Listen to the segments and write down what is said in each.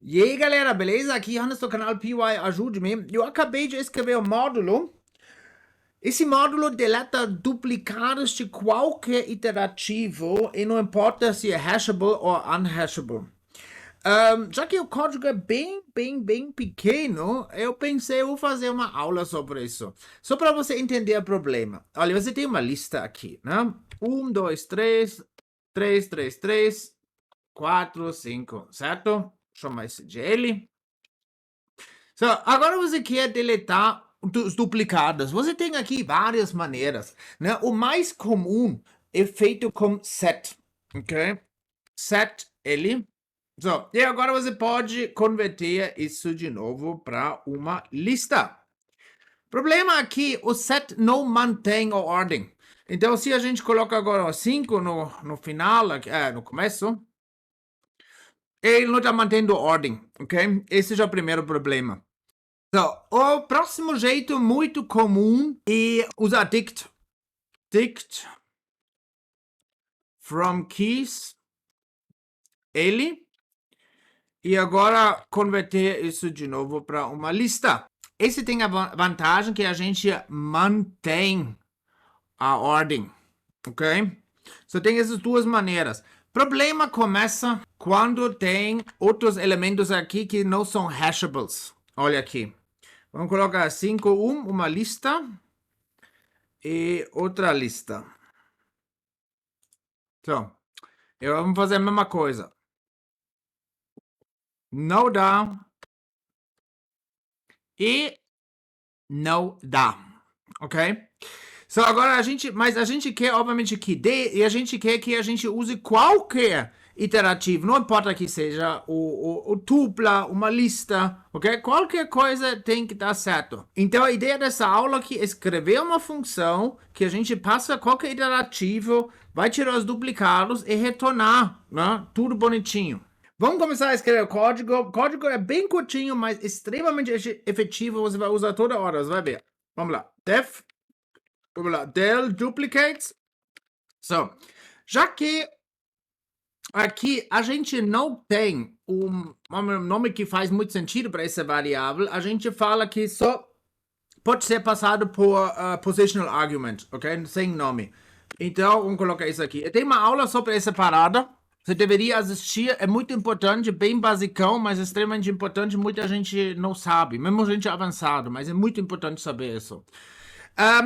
E aí galera, beleza? Aqui Hannes do canal PY Ajude-me. Eu acabei de escrever um módulo. Esse módulo deleta duplicados de qualquer iterativo e não importa se é hashable ou unhashable. Já que o código é bem pequeno, eu pensei, eu vou fazer uma aula sobre isso. Só para você entender o problema. Olha, você tem uma lista aqui, né? 1, 2, 3, 3, 3, 3, 4, 5, certo? Chama esse de L. So, agora você quer deletar os duplicados. Você tem aqui várias maneiras, né? O mais comum é feito com set, ok? Set L. So, e agora você pode converter isso de novo para uma lista. Problema aqui, o set não mantém a ordem. Então, se a gente coloca agora 5 no final, no começo, ele não está mantendo ordem, ok? Esse é o primeiro problema. So, o próximo jeito muito comum é usar dict from keys L e agora converter isso de novo para uma lista. Esse tem a vantagem que a gente mantém a ordem, ok? Só tem essas duas maneiras. Problema começa quando tem outros elementos aqui que não são hashables. Olha aqui. Vamos colocar 5, 1, uma lista e outra lista. Então, vamos fazer a mesma coisa. Não dá e não dá, ok? So, agora a gente quer obviamente que dê e a gente quer que a gente use qualquer iterativo, não importa que seja o tupla, uma lista, ok? Qualquer coisa tem que dar certo. Então a ideia dessa aula aqui é escrever uma função que a gente passa qualquer iterativo, vai tirar os duplicados e retornar, né? Tudo bonitinho. Vamos começar a escrever o código. O código é bem curtinho, mas extremamente efetivo. Você vai usar toda hora, você vai ver. Vamos lá. Vamos lá. Del duplicates. So, já que aqui a gente não tem um nome que faz muito sentido para essa variável, a gente fala que só pode ser passado por positional argument, ok? Sem nome. Então, vamos colocar isso aqui. Eu tenho uma aula sobre essa parada. Você deveria assistir, é muito importante, bem basicão, mas extremamente importante, muita gente não sabe, mesmo gente avançado, mas é muito importante saber isso.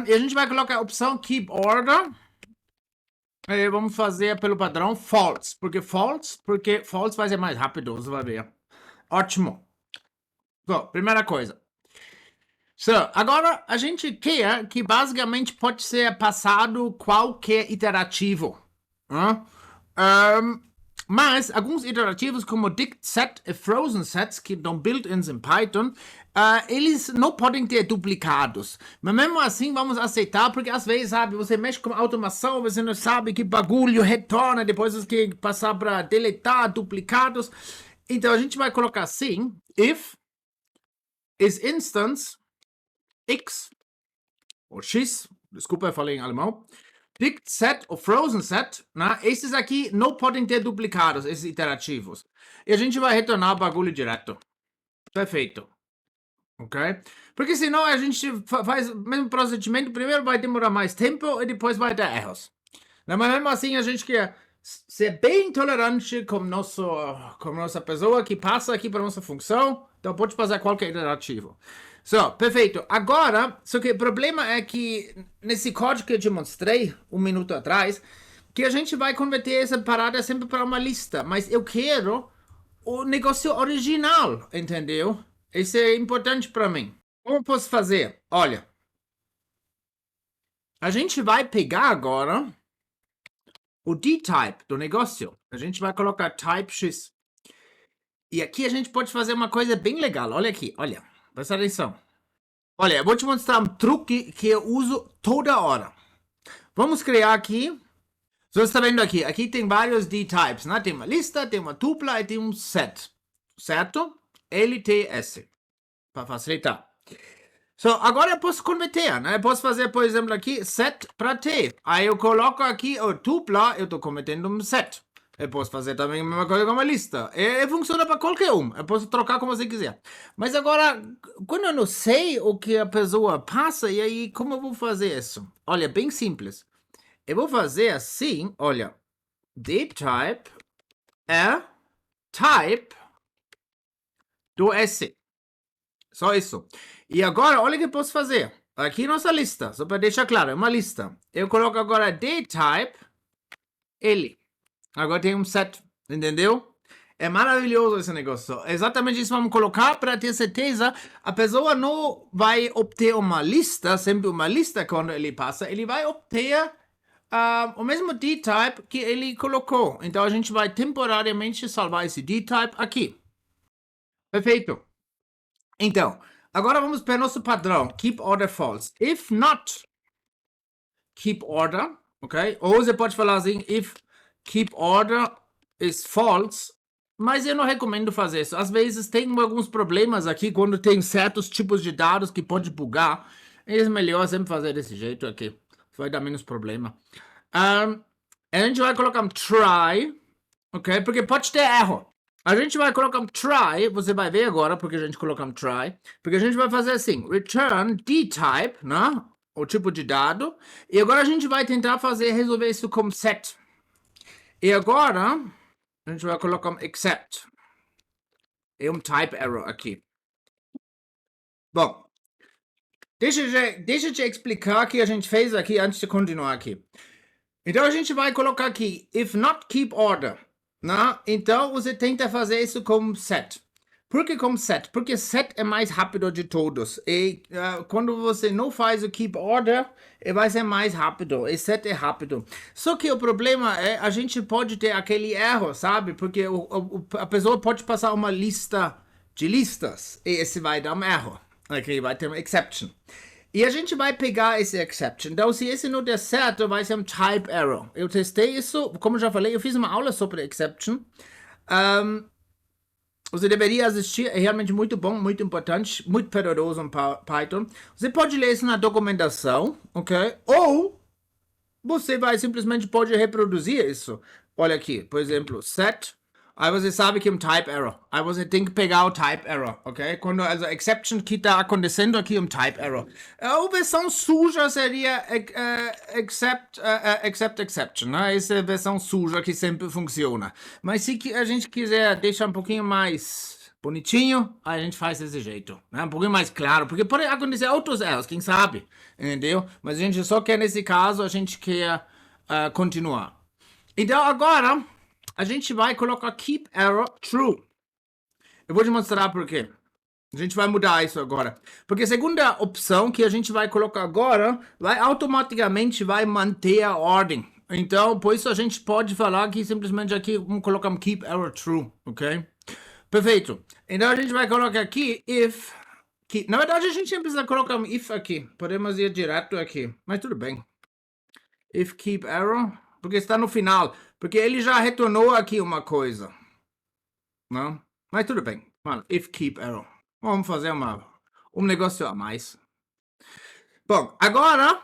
E a gente vai colocar a opção Keep Order, e vamos fazer pelo padrão false, porque false vai ser mais rápido, você vai ver. Ótimo. So, primeira coisa. So, agora a gente quer que basicamente pode ser passado qualquer iterativo. Mas alguns iterativos como dict set e frozen sets, que dão built-ins em Python, eles não podem ter duplicados. Mas mesmo assim vamos aceitar, porque às vezes, sabe, você mexe com automação, você não sabe que bagulho retorna, depois você quer passar para deletar duplicados. Então a gente vai colocar assim, if is instance x, ou x, desculpa, eu falei em alemão, dict set ou frozen set, né? Esses aqui não podem ter duplicados, esses iterativos. E a gente vai retornar o bagulho direto. Perfeito. Ok? Porque senão a gente faz o mesmo procedimento, primeiro vai demorar mais tempo e depois vai ter erros. Mas mesmo assim a gente quer ser bem tolerante com nossa pessoa que passa aqui para nossa função, então pode passar qualquer iterativo. So, perfeito. Agora, só que o problema é que nesse código que eu te mostrei um minuto atrás, que a gente vai converter essa parada sempre para uma lista, mas eu quero o negócio original, entendeu? Isso é importante para mim. Como posso fazer? Olha, a gente vai pegar agora o D-type do negócio. A gente vai colocar type X. E aqui a gente pode fazer uma coisa bem legal. Olha aqui, olha. Presta atenção. Olha, eu vou te mostrar um truque que eu uso toda hora. Vamos criar aqui. Você está vendo aqui? Aqui tem vários D-types, né? Tem uma lista, tem uma tupla e tem um set. Certo? LTS. Para facilitar. So, agora eu posso converter, né? Eu posso fazer, por exemplo, aqui set para T. Aí eu coloco aqui o tupla, eu estou convertendo um set. Eu posso fazer também a mesma coisa com uma lista. Funciona para qualquer um. Eu posso trocar como você quiser. Mas agora, quando eu não sei o que a pessoa passa, e aí como eu vou fazer isso? Olha, bem simples. Eu vou fazer assim, olha. dtype é type do S. Só isso. E agora, olha o que eu posso fazer. Aqui nossa lista, só para deixar claro, é uma lista. Eu coloco agora dtype L. Agora tem um set, entendeu? É maravilhoso esse negócio. Exatamente isso vamos colocar para ter certeza. A pessoa não vai obter uma lista, sempre uma lista quando ele passa. Ele vai obter o mesmo dtype que ele colocou. Então a gente vai temporariamente salvar esse dtype aqui. Perfeito. Então, agora vamos para o nosso padrão. Keep order false. If not keep order, ok? Ou você pode falar assim, if keep order is false, mas eu não recomendo fazer isso. Às vezes tem alguns problemas aqui quando tem certos tipos de dados que pode bugar. É melhor sempre fazer desse jeito aqui. Vai dar menos problema. A gente vai colocar um try, ok? Porque pode ter erro. A gente vai colocar um try, você vai ver agora porque a gente coloca um try. Porque a gente vai fazer assim, return dtype, né? O tipo de dado. E agora a gente vai tentar resolver isso como set. E agora, a gente vai colocar um except. E um type error aqui. Bom, deixa eu te explicar o que a gente fez aqui antes de continuar aqui. Então a gente vai colocar aqui, if not keep order. Né? Então você tenta fazer isso como set. Por que como set? Porque set é mais rápido de todos. E quando você não faz o keep order, vai ser mais rápido. E set é rápido. Só que o problema é, a gente pode ter aquele erro, sabe? Porque a pessoa pode passar uma lista de listas e esse vai dar um erro. Aqui vai ter uma exception. E a gente vai pegar esse exception. Então, se esse não der certo, vai ser um type error. Eu testei isso, como já falei, eu fiz uma aula sobre exception. Você deveria assistir, é realmente muito bom, muito importante, muito poderoso em Python. Você pode ler isso na documentação, ok? Ou você vai simplesmente pode reproduzir isso. Olha aqui, por exemplo, set. Aí você sabe que é um type error. Aí você tem que pegar o type error, ok? Quando a exception que está acontecendo aqui é um type error. A versão suja seria except exception, né? Essa é a versão suja que sempre funciona. Mas se a gente quiser deixar um pouquinho mais bonitinho, aí a gente faz desse jeito, né? Um pouquinho mais claro, porque pode acontecer outros erros, quem sabe, entendeu? Mas a gente só quer, nesse caso, a gente quer continuar. Então agora a gente vai colocar keep error true. Eu vou te mostrar por quê. A gente vai mudar isso agora. Porque a segunda opção que a gente vai colocar agora vai automaticamente manter a ordem. Então, por isso a gente pode falar que simplesmente aqui vamos colocar um keep error true, ok? Perfeito. Então a gente vai colocar aqui if. Na verdade a gente precisa colocar um if aqui. Podemos ir direto aqui, mas tudo bem. If keep error, porque está no final. Porque ele já retornou aqui uma coisa. Não? Mas tudo bem. Mano, if keep error. Vamos fazer um negócio a mais. Bom, agora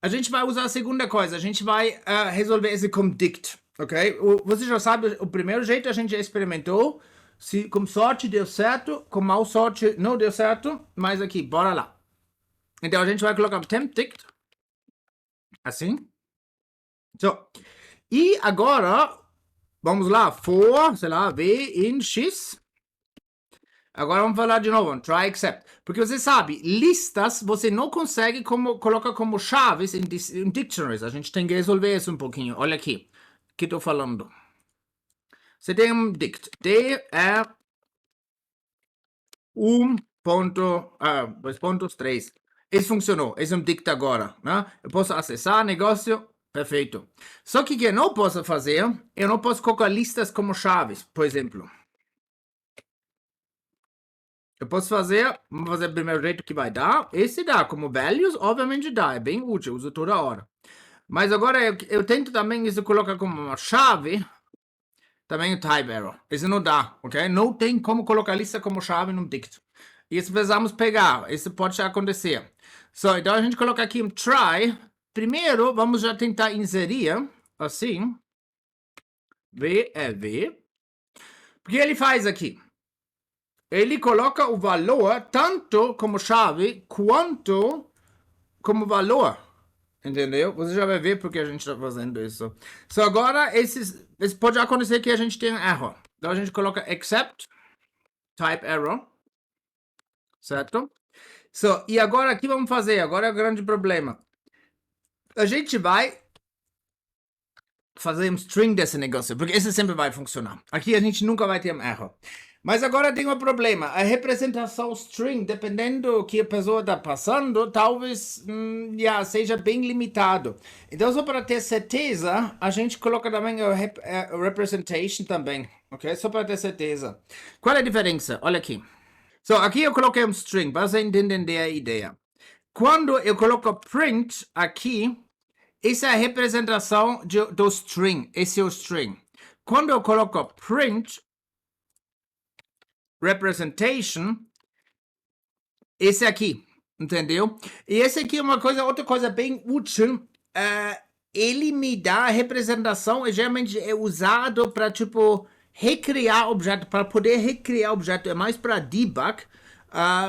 a gente vai usar a segunda coisa. A gente vai resolver esse com dict, ok? Você já sabe, o primeiro jeito a gente experimentou. Se com sorte deu certo, com mau sorte não deu certo. Mas aqui, bora lá. Então a gente vai colocar um temp dict. Assim. So. E agora, vamos lá, for, sei lá, v in x. Agora vamos falar de novo, try except. Porque você sabe, listas você não consegue colocar como chaves em dictionaries. A gente tem que resolver isso um pouquinho. Olha aqui, o que estou falando. Você tem um dict. D é 2.3. Isso funcionou. Esse é um dict agora. Né? Eu posso acessar negócio. Perfeito. Só que o que eu não posso fazer, eu não posso colocar listas como chaves, por exemplo. Eu posso fazer, vamos fazer o primeiro jeito que vai dar. Esse dá, como values, obviamente dá, é bem útil, uso toda hora. Mas agora eu tento também isso colocar como uma chave, também o type error. Isso não dá, ok? Não tem como colocar lista como chave num dict. Isso precisamos pegar, isso pode acontecer. Então a gente coloca aqui um try. Primeiro, vamos já tentar inserir, assim. V é V. Porque ele faz aqui? Ele coloca o valor tanto como chave quanto como valor. Entendeu? Você já vai ver porque a gente está fazendo isso. So, agora, pode acontecer que a gente tenha erro. Então, a gente coloca except type error. Certo? So, e agora, o que vamos fazer? Agora é o grande problema. A gente vai fazer um string desse negócio, porque esse sempre vai funcionar. Aqui a gente nunca vai ter um erro. Mas agora tem um problema. A representação string, dependendo do que a pessoa está passando, talvez seja bem limitado. Então, só para ter certeza, a gente coloca também a representation também. Ok? Só para ter certeza. Qual é a diferença? Olha aqui. So, aqui eu coloquei um string, para você entender a ideia. Quando eu coloco print aqui, essa é a representação do string. Esse é o string. Quando eu coloco print representation, esse aqui, entendeu? E esse aqui é outra coisa bem útil. Eliminar a representação geralmente é usado para tipo recriar objeto, para poder recriar objeto. É mais para debug.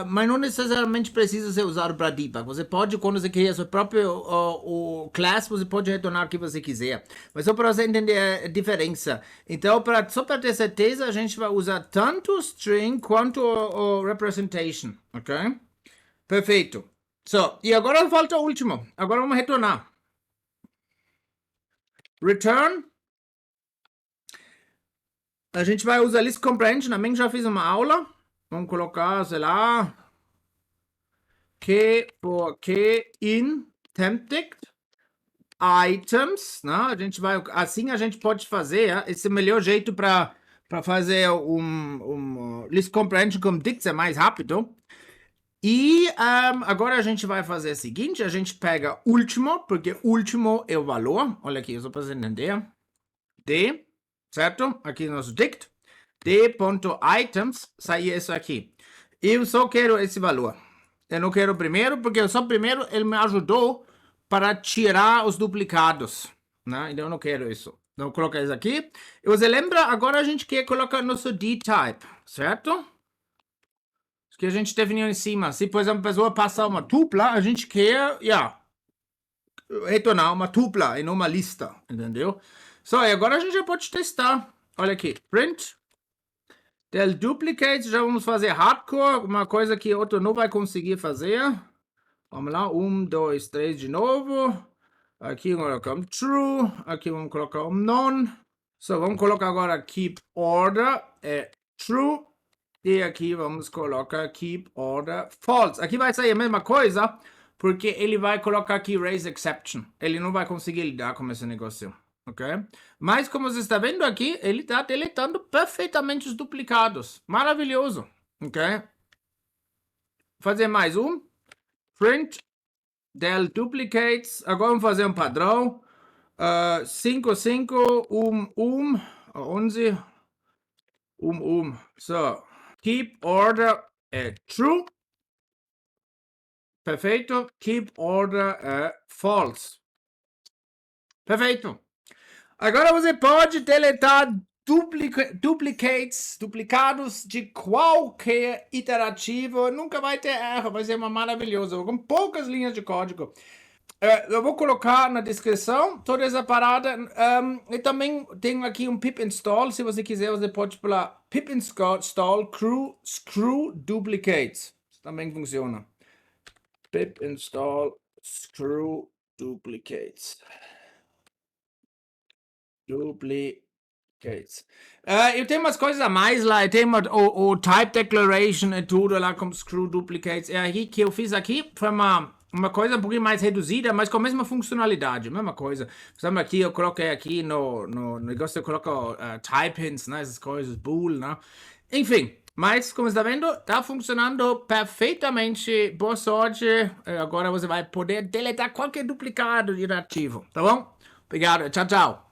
Mas não necessariamente precisa ser usado para debug. Você pode, quando você cria seu próprio o class, você pode retornar o que você quiser. Mas só para você entender a diferença. Então, só para ter certeza, a gente vai usar tanto string quanto o representation. Ok? Perfeito. So, e agora falta o último. Agora vamos retornar. Return. A gente vai usar list comprehension. Também já fiz uma aula. Vamos colocar, sei lá, porque in tempted items, né? Assim a gente pode fazer. Esse é o melhor jeito para fazer um list comprehension com dicts, é mais rápido. E agora a gente vai fazer o seguinte: a gente pega último, porque último é o valor. Olha aqui, só para você entender. D, certo? Aqui nosso dict. D.items, sai isso aqui. Eu só quero esse valor. Eu não quero primeiro, porque só primeiro ele me ajudou para tirar os duplicados. Né? Então eu não quero isso. Então eu coloco isso aqui. E você lembra, agora a gente quer colocar nosso D-type, certo? Isso que a gente definiu em cima. Se, por exemplo, a pessoa passar uma tupla, a gente quer, retornar uma tupla e não uma lista, entendeu? Só, e agora a gente já pode testar. Olha aqui, print del duplicates, já vamos fazer hardcore, uma coisa que outro não vai conseguir fazer. Vamos lá, 1, 2, 3 de novo. Aqui vamos colocar um true, aqui vamos colocar um none. So, vamos colocar agora keep order, é true. E aqui vamos colocar keep order false. Aqui vai sair a mesma coisa, porque ele vai colocar aqui raise exception. Ele não vai conseguir lidar com esse negócio. Ok? Mas como você está vendo aqui, ele está deletando perfeitamente os duplicados. Maravilhoso. Ok? Fazer mais um. Print del duplicates. Agora vamos fazer um padrão. 5, 5, 11, So, keep order é true. Perfeito. Keep order é false. Perfeito. Agora você pode deletar duplicados de qualquer iterativo. Nunca vai ter erro, vai ser maravilhoso. Com poucas linhas de código. Eu vou colocar na descrição toda essa parada. E também tenho aqui um pip install. Se você quiser, você pode pular pip install screw duplicates. Isso também funciona. Pip install screw duplicates. Eu tenho umas coisas a mais lá. Eu tenho o type declaration e tudo lá com screw duplicates. É aí que eu fiz aqui. Foi uma coisa um pouquinho mais reduzida, mas com a mesma funcionalidade. Mesma coisa. Por exemplo, aqui eu coloquei aqui no negócio, eu coloco type hints, né? Essas coisas, bool, né? Enfim. Mas, como você está vendo, está funcionando perfeitamente. Boa sorte. Agora você vai poder deletar qualquer duplicado iterativo. Tá bom? Obrigado. Tchau, tchau.